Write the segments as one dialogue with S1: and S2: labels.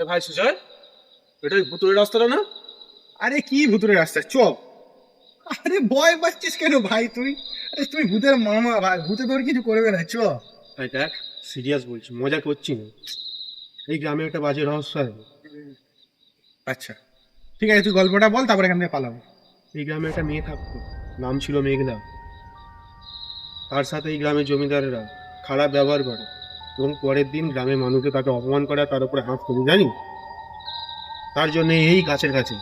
S1: ভাই সুজয়, এটা ওই ভুতুড়ে রাস্তাটা না?
S2: আরে কি ভূতের রাস্তা, চ। আরে ভয় পাচ্ছিস কেন ভাই তুই? আরে তুই ভূতের মামা ভাই, ভূতে তোর কিছু করবে না, চ।
S1: ভাই দেখ, সিরিয়াস বলছি, মজা করছি না। এই গ্রামে একটা বাজে রহস্য আছে।
S2: আচ্ছা ঠিক আছে, তুই গল্পটা বল, তারপর এখান থেকে পালাবো।
S1: এই গ্রামে একটা মেয়ে থাকতো, নাম ছিল মেঘনা। তার সাথে এই গ্রামের জমিদারেরা খারাপ ব্যবহার করে, এবং পরের দিন গ্রামের মানুষকে তাকে অপমান করে আর তার উপরে হাত তুলে, জানি। তার জন্য এই গাছের কাছে।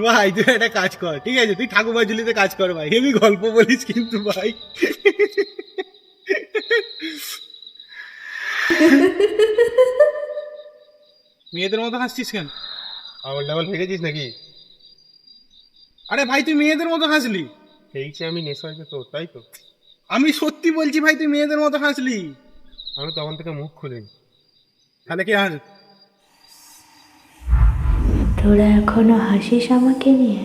S2: ভাই তুই একটা কাজ কর, ঠিক আছে, তুই ঠাকুমা ঝুলিতে কাজ কর ভাই, হেবি গল্প বলিস কিন্তু ভাই। মেয়েদের মতো হাসছিস কেন?
S1: আবার ডাবল ফেঁকেছিস নাকি?
S2: আরে ভাই তুই মেয়েদের মতো হাসলি।
S1: খেয়েছি আমি, নেশা হয়েছে তোর, তাই তো?
S2: আমি সত্যি বলছি ভাই, তুই মেয়েদের মতো হাসলি।
S1: আমি তখন থেকে মুখ খুলিনি।
S2: তাহলে কি হাস?
S3: তোরা এখনো হাসিস আমাকে নিয়ে?